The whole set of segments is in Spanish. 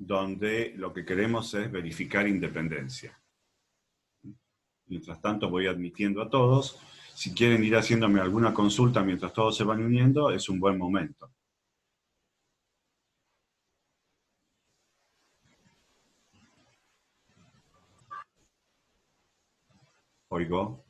donde lo que queremos es verificar independencia. Mientras tanto voy admitiendo a todos. Si quieren ir haciéndome alguna consulta mientras todos se van uniendo, es un buen momento. Oigo.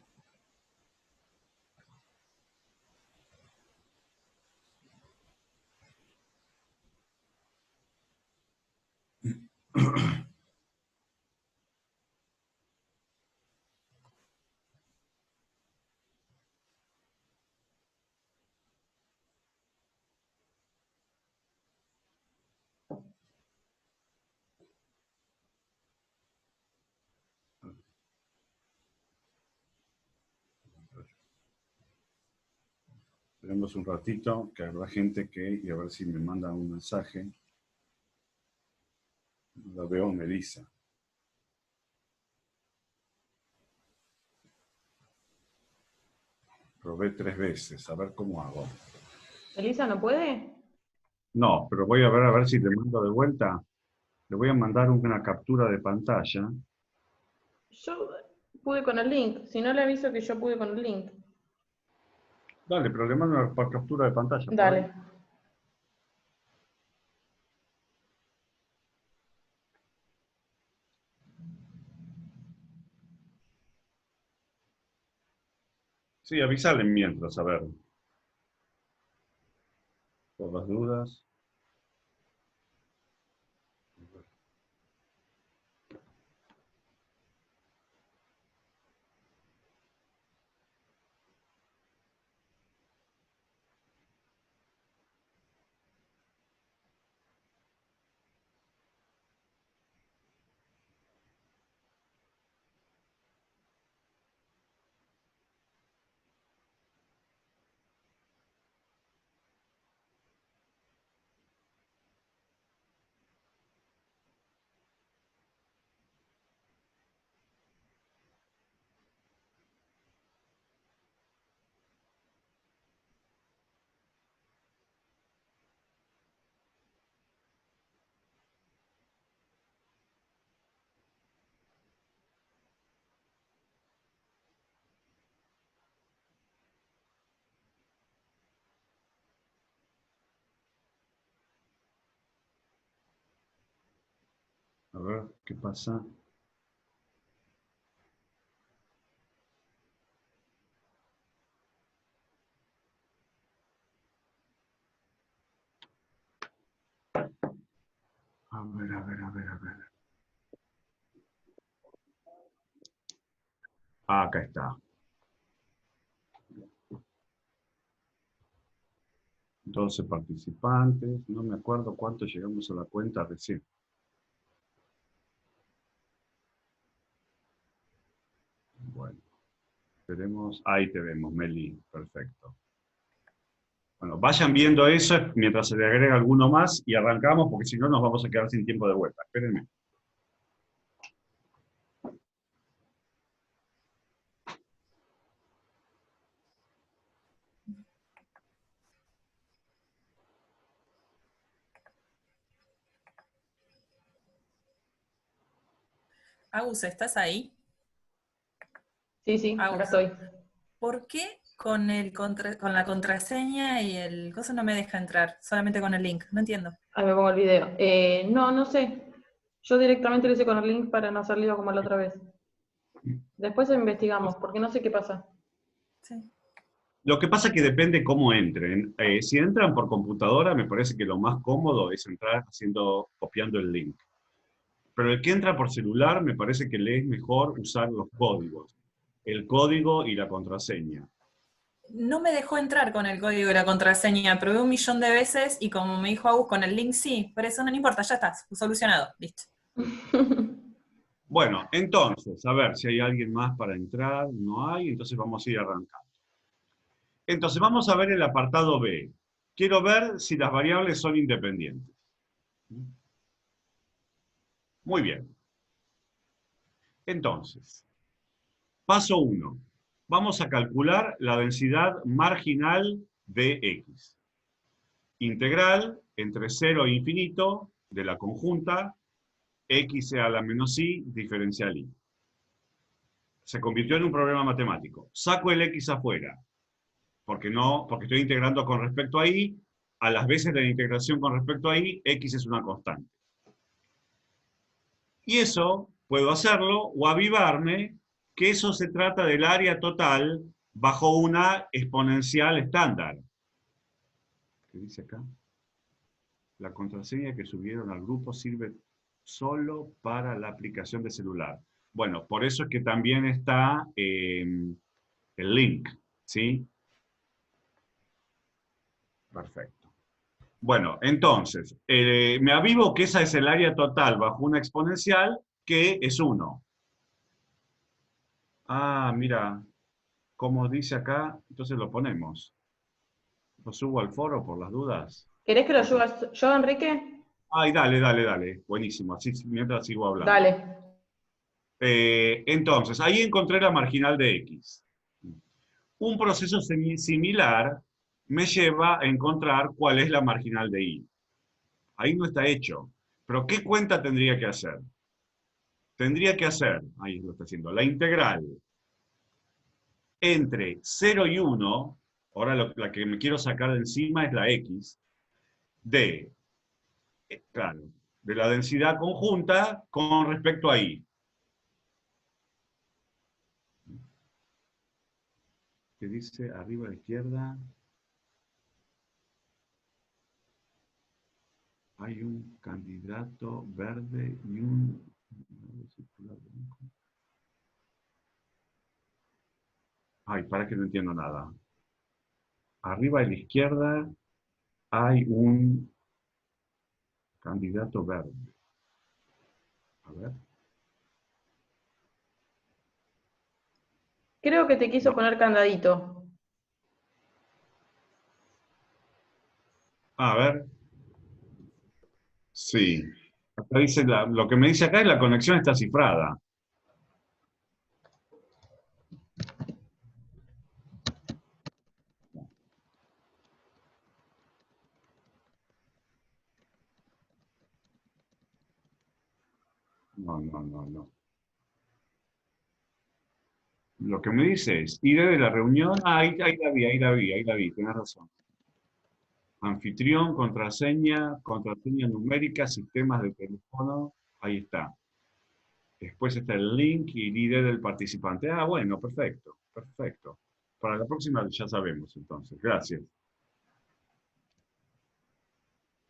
Esperemos un ratito, que habrá gente y a ver si me manda un mensaje. La veo, Melissa. Probé 3 veces, a ver cómo hago. ¿Elisa no puede? No, pero voy a ver si le mando de vuelta. Le voy a mandar una captura de pantalla. Yo pude con el link, si no le aviso que yo pude con el link. Dale, pero le mando una captura de pantalla. Dale. Sí, avisale mientras, a ver. Por las dudas. A ver qué pasa. A ver. Ah, acá está. 12 participantes. No me acuerdo cuánto llegamos a la cuenta recién. Bueno, esperemos. Ahí te vemos, Meli. Perfecto. Bueno, vayan viendo eso mientras se le agrega alguno más y arrancamos, porque si no nos vamos a quedar sin tiempo de vuelta. Espérenme. Agus, ¿estás ahí? Sí, acá Agus, estoy. ¿por qué con la contraseña y el coso no me deja entrar? Solamente con el link, no entiendo. Ahí me pongo el video. No sé. Yo directamente lo hice con el link para no hacer lío como la otra vez. Después investigamos, porque no sé qué pasa. Sí. Lo que pasa es que depende cómo entren. Si entran por computadora, me parece que lo más cómodo es entrar copiando el link. Pero el que entra por celular, me parece que le es mejor usar los códigos. El código y la contraseña. No me dejó entrar con el código y la contraseña, probé 1.000.000 de veces y como me dijo Agus con el link sí, pero eso no importa, ya está, solucionado, listo. Bueno, entonces, a ver si hay alguien más para entrar. No hay, entonces vamos a ir arrancando. Entonces, vamos a ver el apartado B. Quiero ver si las variables son independientes. Muy bien. Entonces, paso 1. Vamos a calcular la densidad marginal de X. Integral entre 0 e infinito de la conjunta x a la menos y diferencial y. Se convirtió en un problema matemático. Saco el x afuera, porque estoy integrando con respecto a y, a las veces de la integración con respecto a y, x es una constante. Y eso puedo hacerlo o avivarme que eso se trata del área total bajo una exponencial estándar. ¿Qué dice acá? La contraseña que subieron al grupo sirve solo para la aplicación de celular. Bueno, por eso es que también está el link, ¿sí? Perfecto. Bueno, entonces, me avivo que esa es el área total bajo una exponencial, que es 1. Ah, mira, como dice acá, entonces lo ponemos. Lo subo al foro por las dudas. ¿Querés que lo ayude yo, Enrique? Ay, dale, dale, dale. Buenísimo, así mientras sigo hablando. Dale. Entonces, ahí encontré la marginal de X. Un proceso similar me lleva a encontrar cuál es la marginal de Y. Ahí no está hecho. Pero ¿qué cuenta tendría que hacer? Tendría que hacer, ahí lo está haciendo, la integral entre 0 y 1, ahora la que me quiero sacar de encima es la X, de, claro, de la densidad conjunta con respecto a Y. ¿Qué dice arriba a la izquierda? Hay un candidato verde y un... Ay, para que no entiendo nada. Arriba a la izquierda hay un candidato verde. A ver. Creo que te quiso No. poner candadito. A ver. Sí. Acá dice lo que me dice acá es la conexión está cifrada. No, no, no, no. Lo que me dice es, ID de la reunión, ahí la vi, ahí la vi, ahí la vi, tenés razón. Anfitrión, contraseña numérica, sistemas de teléfono, ahí está. Después está el link y el ID del participante. Ah, bueno, perfecto, perfecto. Para la próxima ya sabemos entonces. Gracias.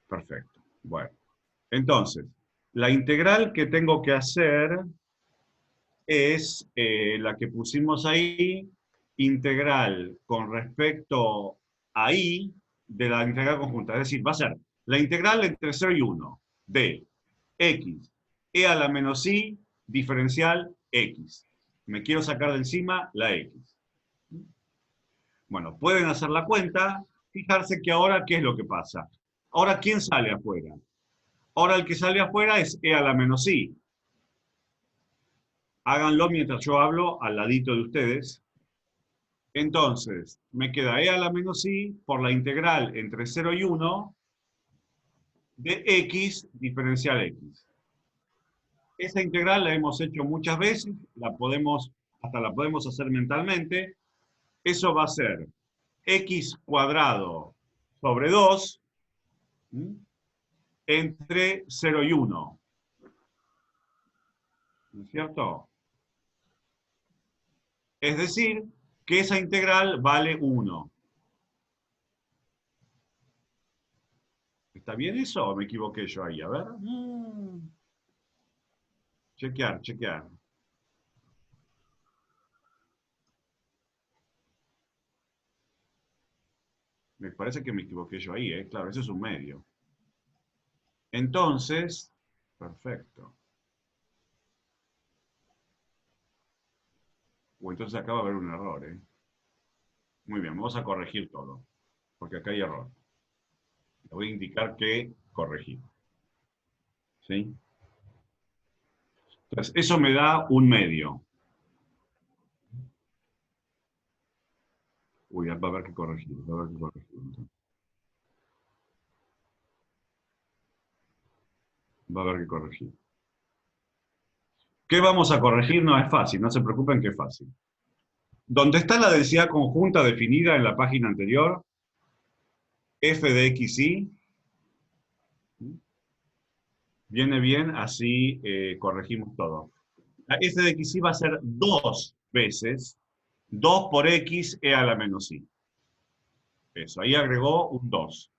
Perfecto. Bueno, entonces, la integral que tengo que hacer es la que pusimos ahí, integral con respecto a y de la integral conjunta. Es decir, va a ser la integral entre 0 y 1 de x e a la menos y diferencial x. Me quiero sacar de encima la x. Bueno, pueden hacer la cuenta, fijarse que ahora, ¿qué es lo que pasa? Ahora, ¿quién sale afuera? Ahora el que sale afuera es e a la menos i. Háganlo mientras yo hablo al ladito de ustedes. Entonces, me queda e a la menos i por la integral entre 0 y 1 de x diferencial x. Esa integral la hemos hecho muchas veces, hasta la podemos hacer mentalmente. Eso va a ser x cuadrado sobre 2 entre 0 y 1. ¿No es cierto? Es decir, que esa integral vale 1. ¿Está bien eso o me equivoqué yo ahí? A ver. Chequear, chequear. Me parece que me equivoqué yo ahí, ¿eh? Claro, eso es un medio. Entonces, perfecto. O entonces acá va a haber un error, ¿eh? Muy bien, vamos a corregir todo, porque acá hay error. Le voy a indicar que corregí. ¿Sí? Entonces, eso me da un medio. Uy, va a haber que corregir, va a haber que corregir. Va a haber que corregir. ¿Qué vamos a corregir? No es fácil, no se preocupen que es fácil. Donde está la densidad conjunta definida en la página anterior, f de xy, viene bien, así corregimos todo. La f de xy va a ser 2 veces 2 por x e a la menos y. Eso, ahí agregó un 2.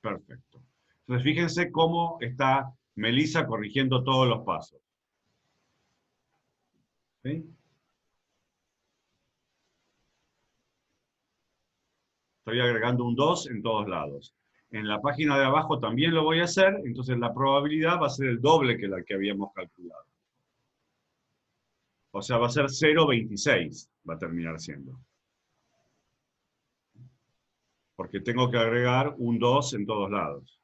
Perfecto. Entonces fíjense cómo está Melissa corrigiendo todos los pasos. ¿Sí? Estoy agregando un 2 en todos lados. En la página de abajo también lo voy a hacer, entonces la probabilidad va a ser el doble que la que habíamos calculado. O sea, va a ser 0,26, va a terminar siendo. Porque tengo que agregar un 2 en todos lados.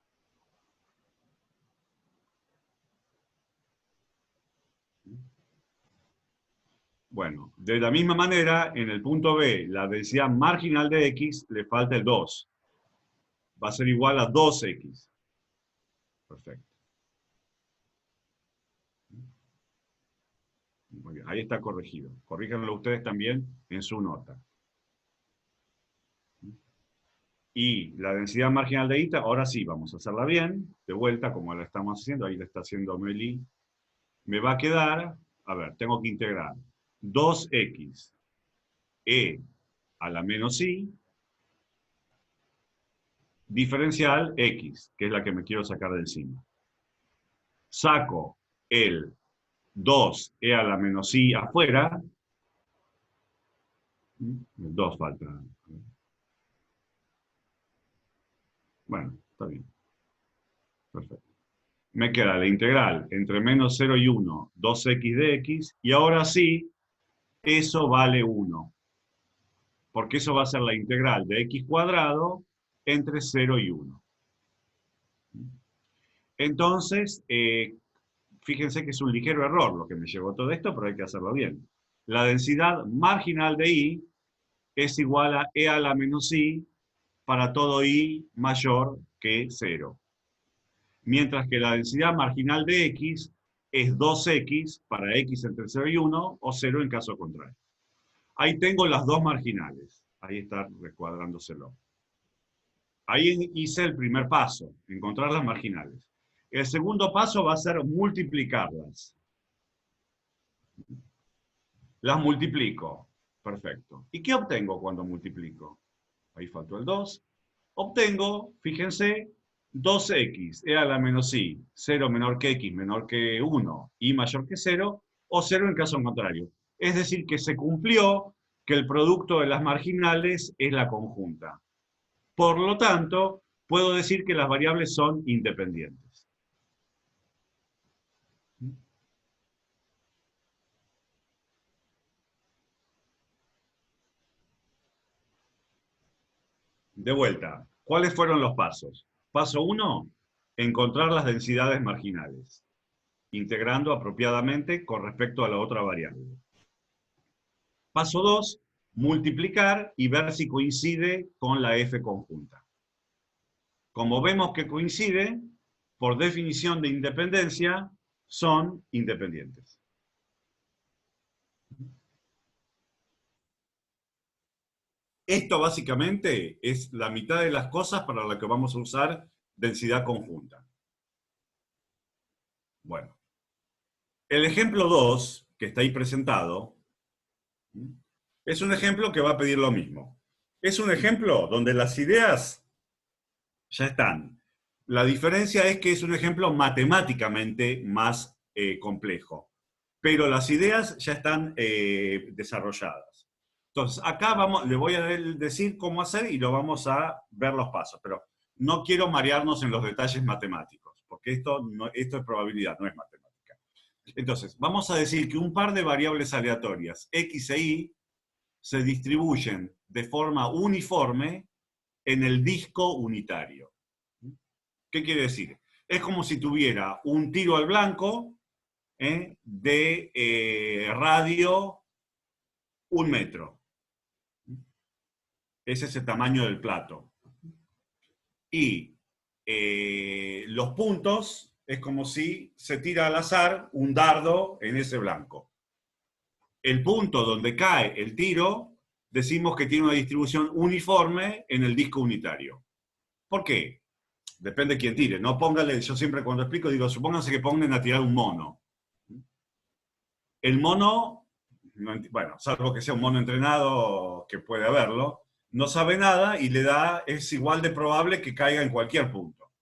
Bueno, de la misma manera, en el punto B, la densidad marginal de x le falta el 2. Va a ser igual a 2x. Perfecto. Muy bien, ahí está corregido. Corríjanlo ustedes también en su nota. Y la densidad marginal de y, ahora sí, vamos a hacerla bien, de vuelta, como la estamos haciendo, ahí la está haciendo Meli. Me va a quedar, a ver, tengo que integrar 2x e a la menos y, diferencial x, que es la que me quiero sacar de encima. Saco el 2e a la menos i afuera. El 2 falta. Bueno, está bien. Perfecto. Me queda la integral entre menos 0 y 1, 2x de x, y ahora sí, eso vale 1. Porque eso va a ser la integral de x cuadrado entre 0 y 1. Entonces, fíjense que es un ligero error lo que me llevó todo esto, pero hay que hacerlo bien. La densidad marginal de y es igual a e a la menos i para todo i mayor que 0. Mientras que la densidad marginal de x es 2x para x entre 0 y 1, o 0 en caso contrario. Ahí tengo las dos marginales. Ahí está recuadrándoselo. Ahí hice el primer paso, encontrar las marginales. El segundo paso va a ser multiplicarlas. Las multiplico. Perfecto. ¿Y qué obtengo cuando multiplico? Ahí faltó el 2. Obtengo, fíjense, 2x e a la menos i, 0 menor que x menor que 1, y mayor que 0, o 0 en caso contrario. Es decir, que se cumplió que el producto de las marginales es la conjunta. Por lo tanto, puedo decir que las variables son independientes. De vuelta, ¿cuáles fueron los pasos? Paso 1, encontrar las densidades marginales, integrando apropiadamente con respecto a la otra variable. Paso 2, multiplicar y ver si coincide con la f conjunta. Como vemos que coincide, por definición de independencia, son independientes. Esto básicamente es la mitad de las cosas para las que vamos a usar densidad conjunta. Bueno, el ejemplo 2, que está ahí presentado, es un ejemplo que va a pedir lo mismo. Es un ejemplo donde las ideas ya están. La diferencia es que es un ejemplo matemáticamente más complejo, pero las ideas ya están desarrolladas. Entonces, acá le voy a decir cómo hacer y lo vamos a ver los pasos, pero no quiero marearnos en los detalles matemáticos, porque esto es probabilidad, no es matemática. Entonces, vamos a decir que un par de variables aleatorias, x e y, se distribuyen de forma uniforme en el disco unitario. ¿Qué quiere decir? Es como si tuviera un tiro al blanco de radio 1 metro. Ese es el tamaño del plato. Y los puntos es como si se tira al azar un dardo en ese blanco. El punto donde cae el tiro, decimos que tiene una distribución uniforme en el disco unitario. ¿Por qué? Depende de quién tire. No póngale, yo siempre cuando explico digo, supónganse que pongan a tirar un mono. El mono, bueno, salvo que sea un mono entrenado, que puede haberlo, no sabe nada y es igual de probable que caiga en cualquier punto.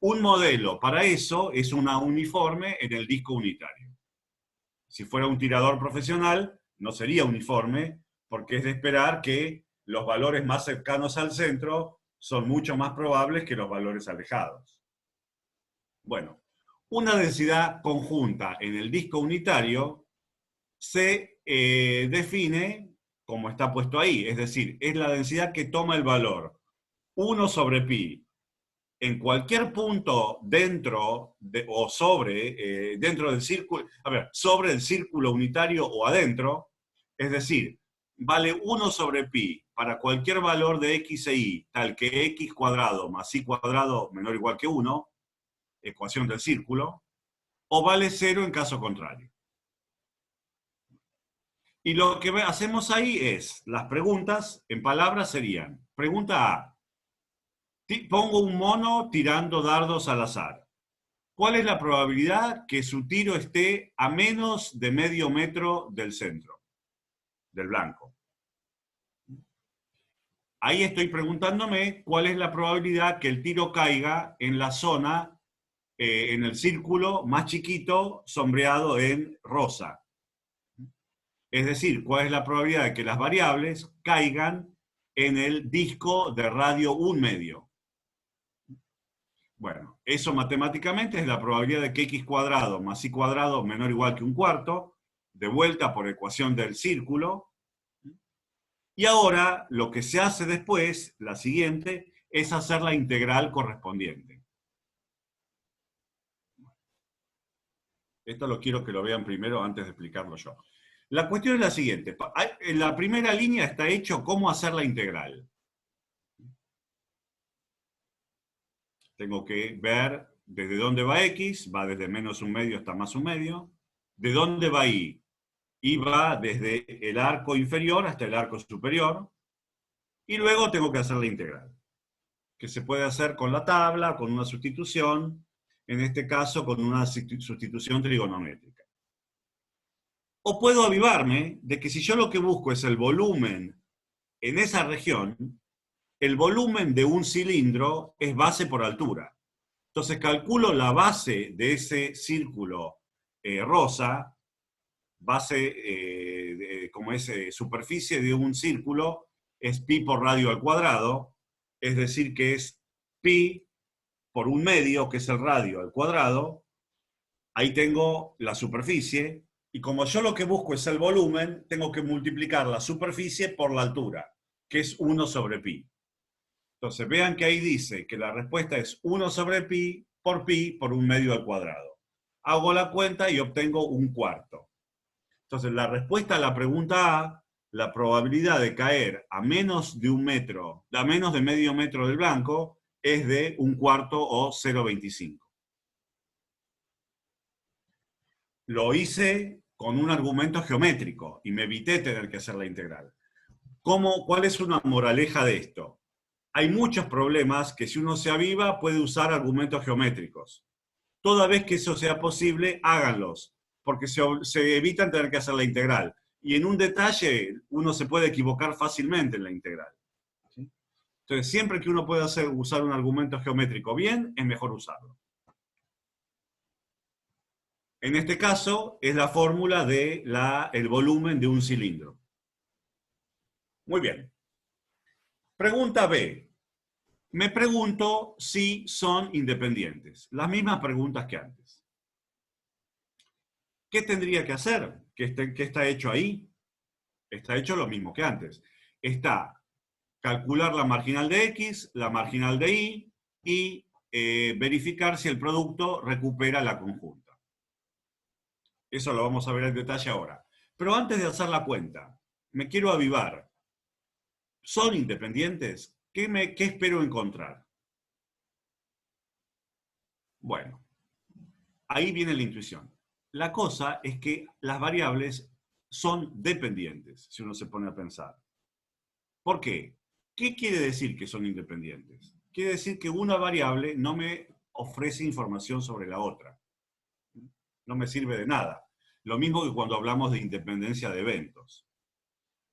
Un modelo para eso es una uniforme en el disco unitario. Si fuera un tirador profesional, no sería uniforme, porque es de esperar que los valores más cercanos al centro son mucho más probables que los valores alejados. Bueno, una densidad conjunta en el disco unitario se define como está puesto ahí, es decir, es la densidad que toma el valor 1 sobre pi en cualquier punto dentro o sobre, dentro del círculo, a ver, sobre el círculo unitario o adentro, es decir, vale 1 sobre pi para cualquier valor de x e y, tal que x cuadrado más y cuadrado menor o igual que 1, ecuación del círculo, o vale 0 en caso contrario. Y lo que hacemos ahí es, las preguntas en palabras serían, pregunta A, pongo un mono tirando dardos al azar. ¿Cuál es la probabilidad que su tiro esté a menos de medio metro del centro, del blanco? Ahí estoy preguntándome cuál es la probabilidad que el tiro caiga en la zona, en el círculo más chiquito, sombreado en rosa. Es decir, cuál es la probabilidad de que las variables caigan en el disco de radio 1/2. Bueno, eso matemáticamente es la probabilidad de que x cuadrado más y cuadrado menor o igual que 1/4, de vuelta por ecuación del círculo. Y ahora lo que se hace después, la siguiente, es hacer la integral correspondiente. Esto lo quiero que lo vean primero antes de explicarlo yo. La cuestión es la siguiente. En la primera línea está hecho cómo hacer la integral. Tengo que ver desde dónde va x, va desde menos 1/2 hasta más 1/2. ¿De dónde va y? Y va desde el arco inferior hasta el arco superior. Y luego tengo que hacer la integral, que se puede hacer con la tabla, con una sustitución, en este caso con una sustitución trigonométrica. O puedo avivarme de que si yo lo que busco es el volumen en esa región, el volumen de un cilindro es base por altura. Entonces calculo la base de ese círculo rosa, base como es superficie de un círculo, es pi por radio al cuadrado, es decir que es pi por 1/2, que es el radio al cuadrado. Ahí tengo la superficie, y como yo lo que busco es el volumen, tengo que multiplicar la superficie por la altura, que es 1 sobre pi. Entonces vean que ahí dice que la respuesta es 1 sobre pi por 1/2 al cuadrado. Hago la cuenta y obtengo 1/4. Entonces la respuesta a la pregunta A, la probabilidad de caer a menos de 1 metro, a menos de medio metro del blanco, es de 1/4 o 0,25. Lo hice con un argumento geométrico y me evité tener que hacer la integral. ¿Cuál es una moraleja de esto? Hay muchos problemas que si uno se aviva puede usar argumentos geométricos. Toda vez que eso sea posible, háganlos, porque se evitan tener que hacer la integral. Y en un detalle uno se puede equivocar fácilmente en la integral. ¿Sí? Entonces, siempre que uno pueda usar un argumento geométrico bien, es mejor usarlo. En este caso, es la fórmula del volumen de un cilindro. Muy bien. Pregunta B. Me pregunto si son independientes. Las mismas preguntas que antes. ¿Qué tendría que hacer? ¿Qué está hecho ahí? Está hecho lo mismo que antes. Está calcular la marginal de x, la marginal de y, y verificar si el producto recupera la conjunta. Eso lo vamos a ver en detalle ahora. Pero antes de hacer la cuenta, me quiero avivar. ¿Son independientes? ¿Qué espero encontrar? Bueno, ahí viene la intuición. La cosa es que las variables son dependientes, si uno se pone a pensar. ¿Por qué? ¿Qué quiere decir que son independientes? Quiere decir que una variable no me ofrece información sobre la otra. No me sirve de nada. Lo mismo que cuando hablamos de independencia de eventos.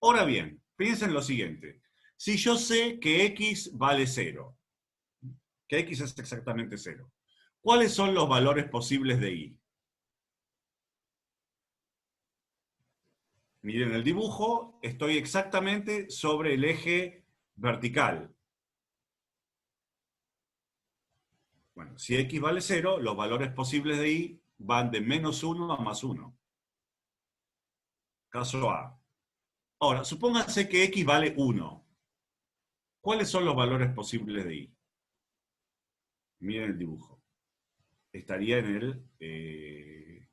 Ahora bien, piensen lo siguiente. Si yo sé que x vale 0, que x es exactamente 0, ¿cuáles son los valores posibles de y? Miren el dibujo, estoy exactamente sobre el eje vertical. Bueno, si x vale 0, los valores posibles de y van de -1 a +1. Caso A. Ahora, supónganse que x vale 1. ¿Cuáles son los valores posibles de y? Miren el dibujo. Estaría en el,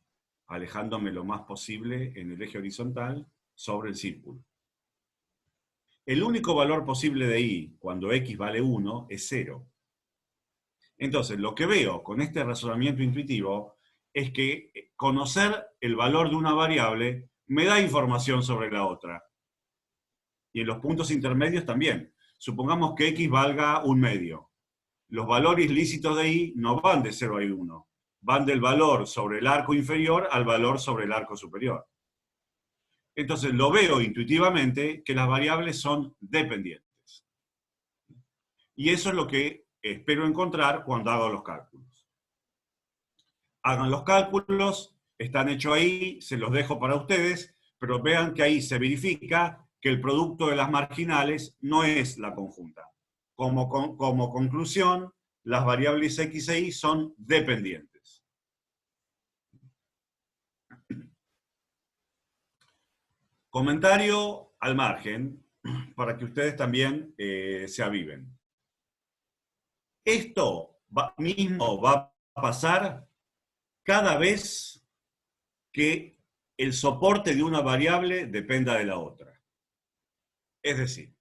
alejándome lo más posible en el eje horizontal sobre el círculo. El único valor posible de y cuando x vale 1 es 0. Entonces, lo que veo con este razonamiento intuitivo es que conocer el valor de una variable me da información sobre la otra. Y en los puntos intermedios también. Supongamos que x valga 1/2. Los valores lícitos de y no van de 0 a 1. Van del valor sobre el arco inferior al valor sobre el arco superior. Entonces lo veo intuitivamente que las variables son dependientes. Y eso es lo que espero encontrar cuando hago los cálculos. Hagan los cálculos, están hechos ahí, se los dejo para ustedes, pero vean que ahí se verifica que el producto de las marginales no es la conjunta. Como conclusión, las variables x e y son dependientes. Comentario al margen, para que ustedes también se aviven. Esto mismo va a pasar cada vez que el soporte de una variable dependa de la otra. Es decir,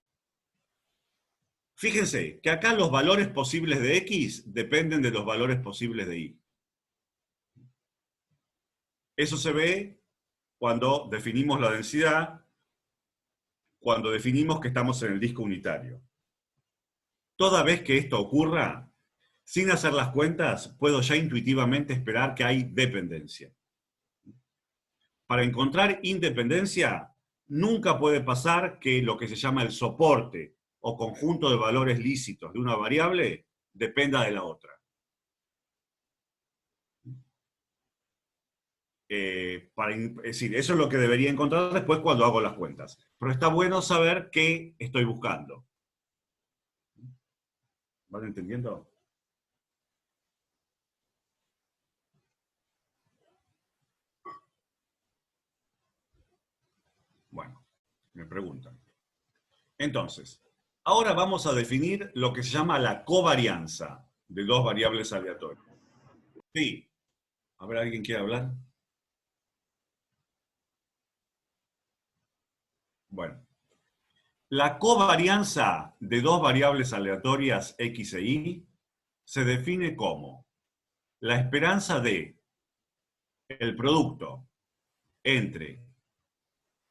fíjense que acá los valores posibles de x dependen de los valores posibles de y. Eso se ve cuando definimos la densidad, cuando definimos que estamos en el disco unitario. Toda vez que esto ocurra, sin hacer las cuentas, puedo ya intuitivamente esperar que hay dependencia. Para encontrar independencia, nunca puede pasar que lo que se llama el soporte o conjunto de valores lícitos de una variable dependa de la otra. Es decir, eso es lo que debería encontrar después cuando hago las cuentas. Pero está bueno saber qué estoy buscando. ¿Van entendiendo? Bueno, me preguntan. Entonces, ahora vamos a definir lo que se llama la covarianza de dos variables aleatorias. Sí. A ver, ¿alguien quiere hablar? Bueno. La covarianza de dos variables aleatorias x e y se define como la esperanza de el producto entre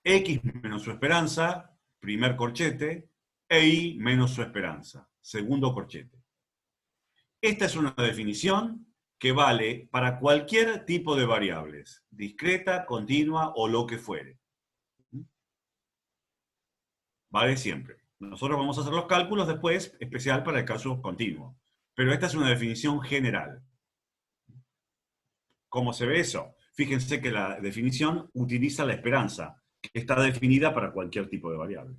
x menos su esperanza, primer corchete, e y menos su esperanza, segundo corchete. Esta es una definición que vale para cualquier tipo de variables, discreta, continua o lo que fuere. Vale siempre. Nosotros vamos a hacer los cálculos después, especial para el caso continuo. Pero esta es una definición general. ¿Cómo se ve eso? Fíjense que la definición utiliza la esperanza, que está definida para cualquier tipo de variable.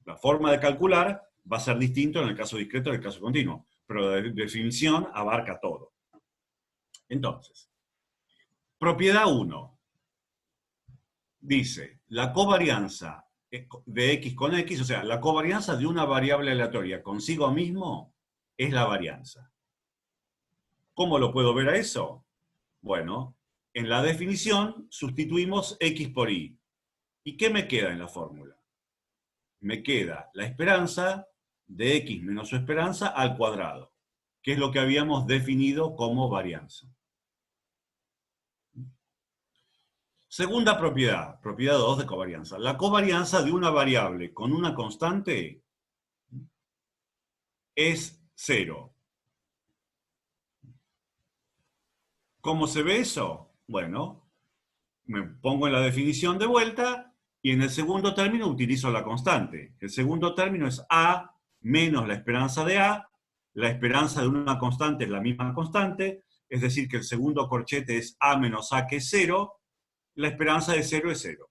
La forma de calcular va a ser distinto en el caso discreto y en el caso continuo, pero la definición abarca todo. Entonces, propiedad 1 dice, la covarianza de x con x, o sea, la covarianza de una variable aleatoria consigo mismo es la varianza. ¿Cómo lo puedo ver a eso? Bueno, en la definición sustituimos x por y. ¿Y qué me queda en la fórmula? Me queda la esperanza de x menos su esperanza al cuadrado, que es lo que habíamos definido como varianza. Segunda propiedad, propiedad 2 de covarianza. La covarianza de una variable con una constante es 0. ¿Cómo se ve eso? Bueno, me pongo en la definición de vuelta y en el segundo término utilizo la constante. El segundo término es A menos la esperanza de A. La esperanza de una constante es la misma constante, es decir, que el segundo corchete es A menos A, que es 0. La esperanza de 0 es 0.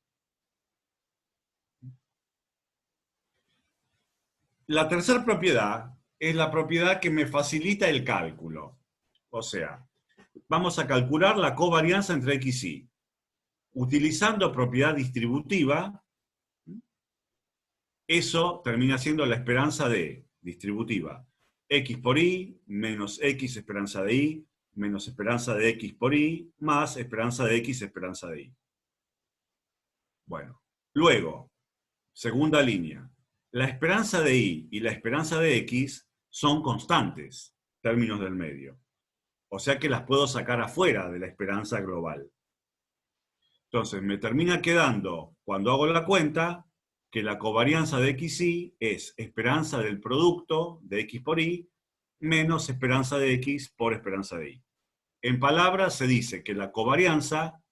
La tercera propiedad es la propiedad que me facilita el cálculo. O sea, vamos a calcular la covarianza entre X y Y. Utilizando propiedad distributiva, eso termina siendo la esperanza de distributiva. X por Y menos X esperanza de Y menos esperanza de X por Y más esperanza de X esperanza de Y. Bueno, luego, segunda línea. La esperanza de Y y la esperanza de X son constantes, términos del medio. O sea que las puedo sacar afuera de la esperanza global. Entonces me termina quedando, cuando hago la cuenta, que la covarianza de X y es esperanza del producto de X por Y menos esperanza de X por esperanza de Y. En palabras se dice que la covarianza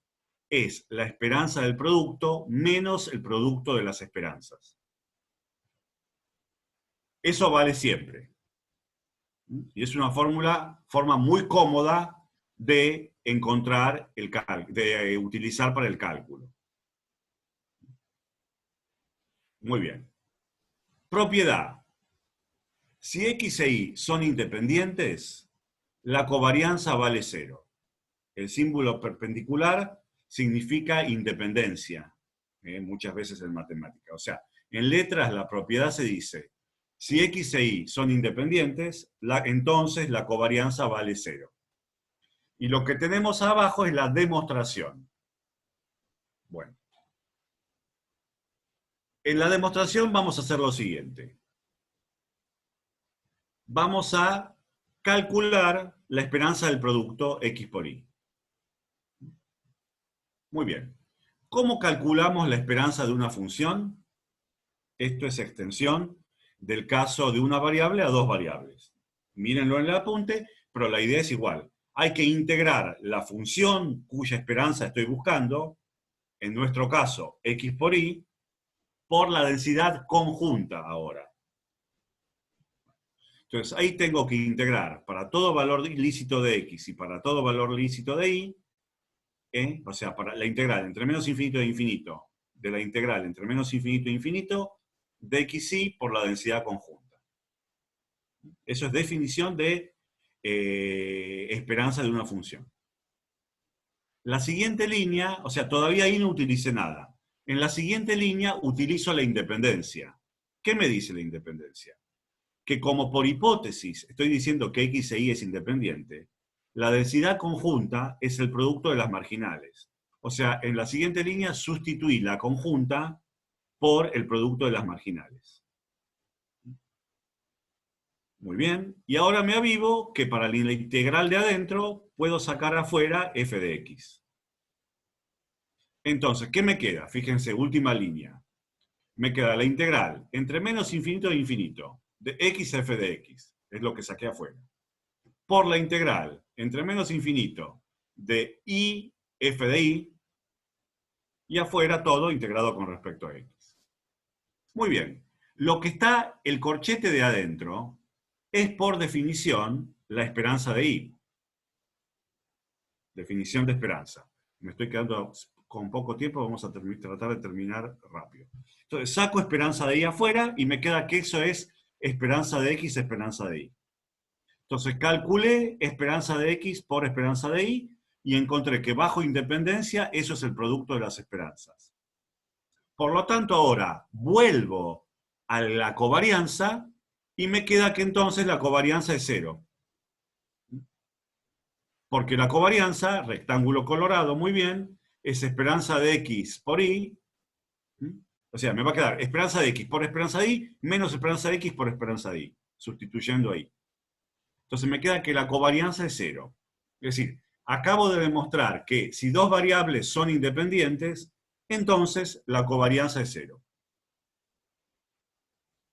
es la esperanza del producto menos el producto de las esperanzas. Eso vale siempre. Y es una forma muy cómoda de encontrar de utilizar para el cálculo. Muy bien. Propiedad. Si X e Y son independientes, la covarianza vale 0. El símbolo perpendicular significa independencia, muchas veces en matemática. O sea, en letras la propiedad se dice, si X e Y son independientes, entonces la covarianza vale 0. Y lo que tenemos abajo es la demostración. Bueno. En la demostración vamos a hacer lo siguiente. Vamos a calcular la esperanza del producto X por Y. Muy bien. ¿Cómo calculamos la esperanza de una función? Esto es extensión del caso de una variable a dos variables. Mírenlo en el apunte, pero la idea es igual. Hay que integrar la función cuya esperanza estoy buscando, en nuestro caso X por Y, por la densidad conjunta ahora. Entonces ahí tengo que integrar para todo valor lícito de X y para todo valor lícito de Y, o sea, para la integral entre menos infinito e infinito, de la integral entre menos infinito e infinito, de X y por la densidad conjunta. Eso es definición de esperanza de una función. La siguiente línea, o sea, todavía ahí no utilicé nada. En la siguiente línea utilizo la independencia. ¿Qué me dice la independencia? Que como por hipótesis estoy diciendo que X e Y es independiente, la densidad conjunta es el producto de las marginales. O sea, en la siguiente línea sustituí la conjunta por el producto de las marginales. Muy bien. Y ahora me avivo que para la integral de adentro puedo sacar afuera f de x. Entonces, ¿qué me queda? Fíjense, última línea. Me queda la integral entre menos infinito e infinito de x a f de x. Es lo que saqué afuera. Por la integral entre menos infinito de y f de y. Y afuera todo integrado con respecto a x. Muy bien. Lo que está el corchete de adentro es por definición la esperanza de y. Definición de esperanza. Me estoy quedando con poco tiempo, vamos a tratar de terminar rápido. Entonces saco esperanza de y afuera y me queda que eso es esperanza de x, esperanza de y. Entonces calculé esperanza de x por esperanza de y encontré que bajo independencia eso es el producto de las esperanzas. Por lo tanto ahora vuelvo a la covarianza y me queda que entonces la covarianza es 0. Porque la covarianza, rectángulo colorado, muy bien, es esperanza de x por y. O sea, me va a quedar esperanza de x por esperanza de y menos esperanza de x por esperanza de y, sustituyendo ahí. Entonces me queda que la covarianza es 0. Es decir, acabo de demostrar que si dos variables son independientes, entonces la covarianza es 0.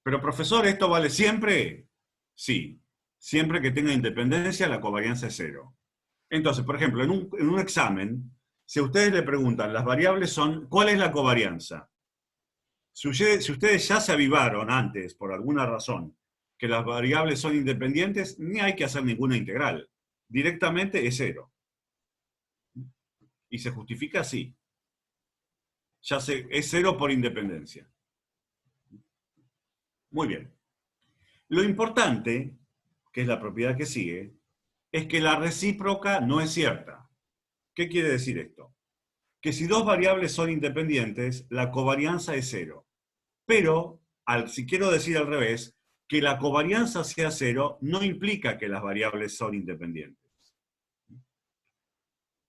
Pero profesor, ¿esto vale siempre? Sí. Siempre que tenga independencia, la covarianza es 0. Entonces, por ejemplo, en un examen, si a ustedes le preguntan, las variables son, ¿cuál es la covarianza? Si ustedes ya se avivaron antes, por alguna razón, que las variables son independientes, ni hay que hacer ninguna integral. Directamente es 0. Y se justifica así. Es 0 por independencia. Muy bien. Lo importante, que es la propiedad que sigue, es que la recíproca no es cierta. ¿Qué quiere decir esto? Que si dos variables son independientes, la covarianza es 0. Pero, si quiero decir al revés, que la covarianza sea 0 no implica que las variables son independientes.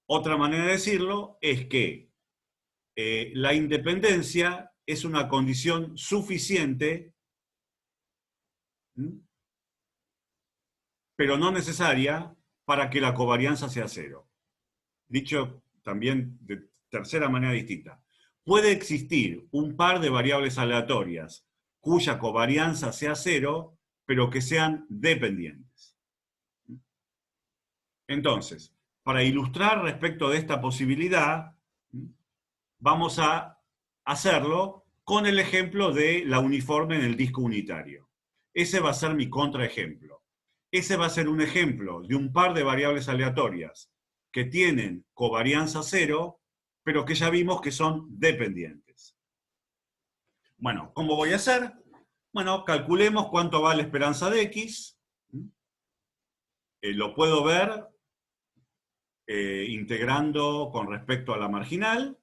Otra manera de decirlo es que la independencia es una condición suficiente, pero no necesaria, para que la covarianza sea 0. Dicho también de tercera manera distinta. Puede existir un par de variables aleatorias cuya covarianza sea 0, pero que sean dependientes. Entonces, para ilustrar respecto de esta posibilidad, vamos a hacerlo con el ejemplo de la uniforme en el disco unitario. Ese va a ser mi contraejemplo. Ese va a ser un ejemplo de un par de variables aleatorias que tienen covarianza 0, pero que ya vimos que son dependientes. Bueno, ¿cómo voy a hacer? Bueno, calculemos cuánto va la esperanza de x. Lo puedo ver integrando con respecto a la marginal,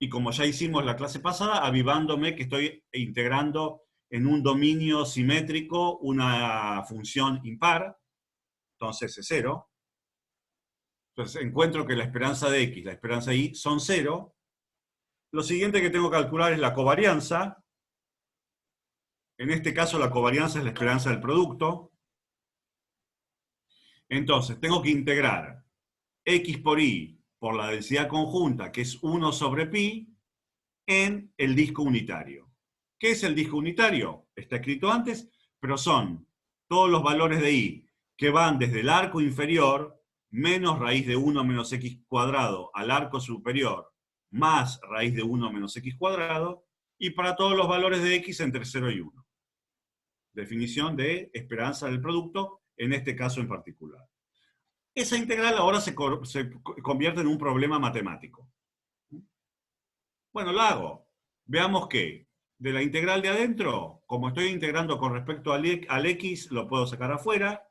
y como ya hicimos la clase pasada, avivándome que estoy integrando en un dominio simétrico una función impar, entonces es 0. Entonces encuentro que la esperanza de x, la esperanza de y son 0. Lo siguiente que tengo que calcular es la covarianza. En este caso la covarianza es la esperanza del producto. Entonces tengo que integrar x por y por la densidad conjunta, que es 1 sobre pi, en el disco unitario. ¿Qué es el disco unitario? Está escrito antes, pero son todos los valores de y que van desde el arco inferior, menos raíz de 1 menos x cuadrado, al arco superior, más raíz de 1 menos x cuadrado, y para todos los valores de x entre 0 y 1. Definición de esperanza del producto, en este caso en particular. Esa integral ahora se convierte en un problema matemático. Bueno, la hago. Veamos que de la integral de adentro, como estoy integrando con respecto al x, lo puedo sacar afuera.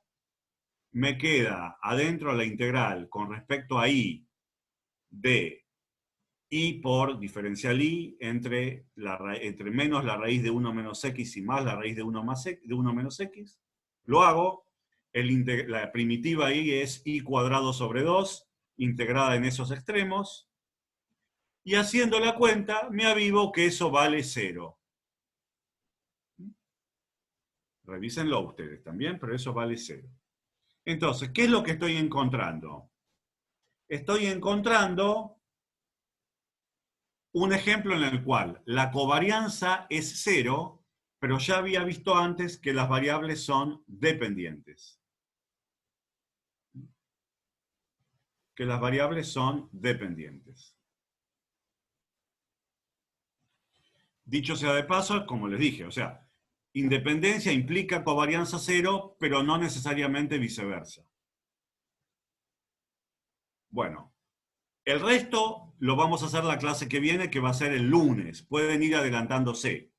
Me queda adentro la integral con respecto a y de y por diferencial y entre menos la raíz de 1 menos x y más la raíz de 1 menos x. Lo hago. La primitiva y es y cuadrado sobre 2, integrada en esos extremos. Y haciendo la cuenta, me avivo que eso vale 0. Revísenlo ustedes también, pero eso vale 0. Entonces, ¿qué es lo que estoy encontrando? Estoy encontrando un ejemplo en el cual la covarianza es 0, pero ya había visto antes que las variables son dependientes. Que las variables son dependientes. Dicho sea de paso, como les dije, o sea, independencia implica covarianza 0, pero no necesariamente viceversa. Bueno, el resto lo vamos a hacer la clase que viene, que va a ser el lunes. Pueden ir adelantándose.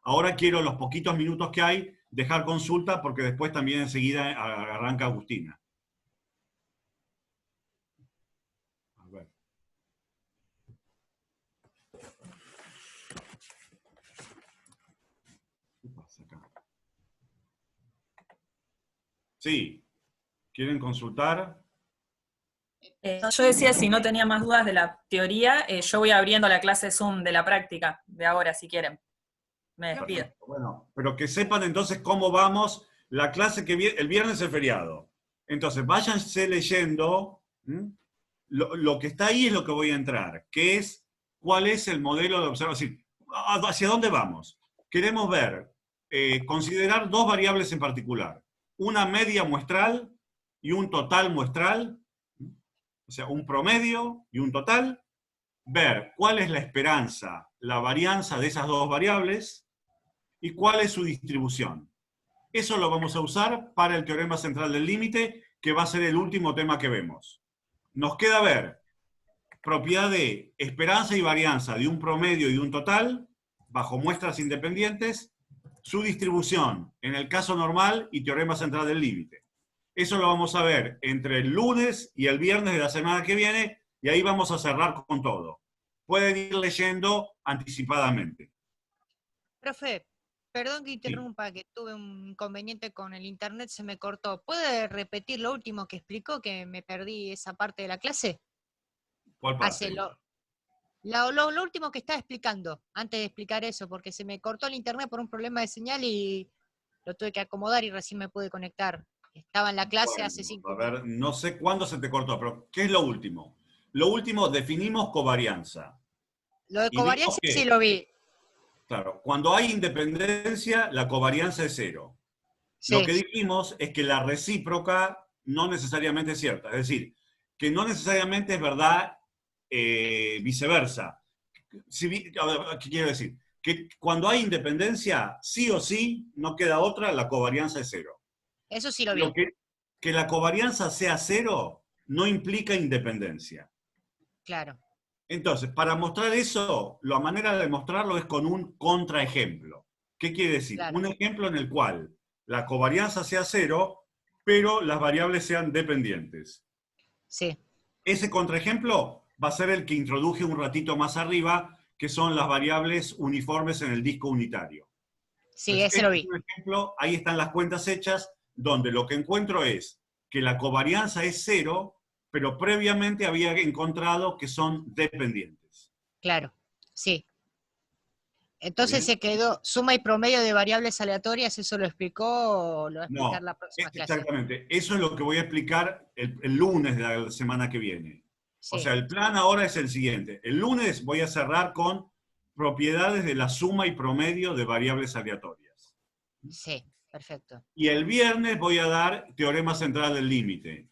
Ahora quiero, los poquitos minutos que hay, dejar consulta, porque después también enseguida arranca Agustina. Sí, ¿quieren consultar? Yo decía, si no tenía más dudas de la teoría, yo voy abriendo la clase Zoom de la práctica, de ahora, si quieren. Me despido. Bueno, pero que sepan entonces cómo vamos. La clase que viene, el viernes es feriado. Entonces, váyanse leyendo ¿Mm? Lo que está ahí es lo que voy a entrar, que es cuál es el modelo de observación. ¿Hacia dónde vamos? Queremos ver, considerar dos variables en particular. Una media muestral y un total muestral, o sea, un promedio y un total. Ver cuál es la esperanza, la varianza de esas dos variables y cuál es su distribución. Eso lo vamos a usar para el teorema central del límite, que va a ser el último tema que vemos. Nos queda ver propiedad de esperanza y varianza de un promedio y de un total, bajo muestras independientes, su distribución en el caso normal y teorema central del límite. Eso lo vamos a ver entre el lunes y el viernes de la semana que viene, y ahí vamos a cerrar con todo. Pueden ir leyendo anticipadamente. Profe, perdón que interrumpa, que tuve un inconveniente con el internet, se me cortó. ¿Puede repetir lo último que explicó, que me perdí esa parte de la clase? ¿Cuál parte? Lo último que estaba explicando, antes de explicar eso, porque se me cortó el internet por un problema de señal y lo tuve que acomodar y recién me pude conectar. Estaba en la clase Bueno, hace 5 a minutos. ver, no sé cuándo se te cortó, pero ¿qué es lo último? Lo último, definimos covarianza. Lo de Y vimos covariancia que, sí lo vi. claro, cuando hay independencia, la covarianza es cero. Lo Sí, que dijimos es que la recíproca no necesariamente es cierta. Es decir, que no necesariamente es verdad viceversa. A ver, ¿qué quiero decir? Que cuando hay independencia, sí o sí, no queda otra, la covarianza es cero. eso sí lo Lo vi. que la covarianza sea cero no implica independencia. Claro. Entonces, para mostrar eso, la manera de mostrarlo es con un contraejemplo. ¿Qué quiere decir? Claro. Un ejemplo en el cual la covarianza sea cero, pero las variables sean dependientes. Sí, Ese contraejemplo va a ser el que introduje un ratito más arriba, que son las variables uniformes en el disco unitario. sí, Entonces, ese lo este es vi. un ejemplo, ahí están las cuentas hechas, donde lo que encuentro es que la covarianza es cero, pero previamente había encontrado que son dependientes. Claro, sí. ¿Está Entonces bien? se quedó suma y promedio de variables aleatorias, ¿eso lo explicó o lo va a explicar No, la próxima clase? exactamente. Eso es lo que voy a explicar el lunes de la semana que viene. O Sí, sea, el plan ahora es el siguiente. El lunes voy a cerrar con propiedades de la suma y promedio de variables aleatorias. sí, perfecto. Y el viernes voy a dar teorema central del límite,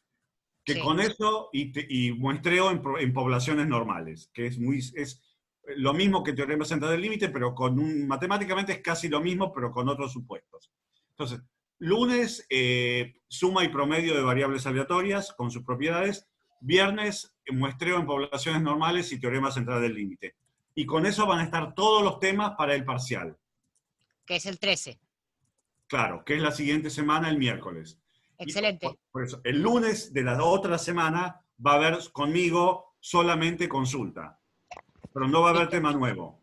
que Sí, con eso y muestreo en poblaciones normales, que es lo mismo que teorema central del límite, pero matemáticamente es casi lo mismo, pero con otros supuestos. Entonces, lunes, suma y promedio de variables aleatorias con sus propiedades. Viernes, muestreo en poblaciones normales y teorema central del límite. Y con eso van a estar todos los temas para el parcial. que es el 13. Claro, que es la siguiente semana, el miércoles. Y Excelente. por eso, el lunes de la otra semana va a haber conmigo solamente consulta, pero no va a haber Listo. tema nuevo.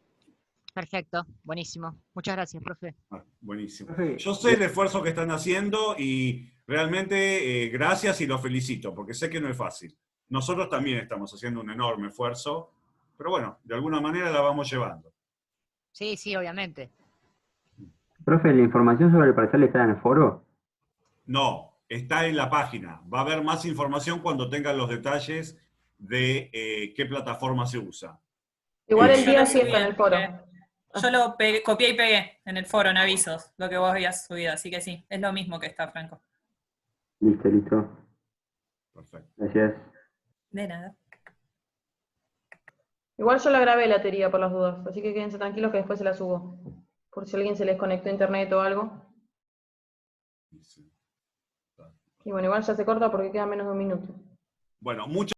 Perfecto. Buenísimo. Muchas gracias, profe. Buenísimo. Profe, Yo sé el esfuerzo que están haciendo y realmente gracias y los felicito, porque sé que no es fácil. Nosotros también estamos haciendo un enorme esfuerzo, pero bueno, de alguna manera la vamos llevando. Sí, sí, obviamente. profe, ¿la información sobre el parcial está en el foro? No, está en la página. Va a haber más información cuando tengan los detalles de qué plataforma se usa. Igual el Yo día lo sí está en subí, el foro. yo lo copié y pegué en el foro, en avisos, lo que vos habías subido, así que sí, es lo mismo que está, Franco. Listo, listo. Perfecto. Gracias. De nada. Igual yo la grabé la teoría por las dudas, así que quédense tranquilos que después se la subo. Por si alguien se les conectó a internet o algo. Y bueno, igual ya se corta porque queda menos de un minuto. Bueno, muchas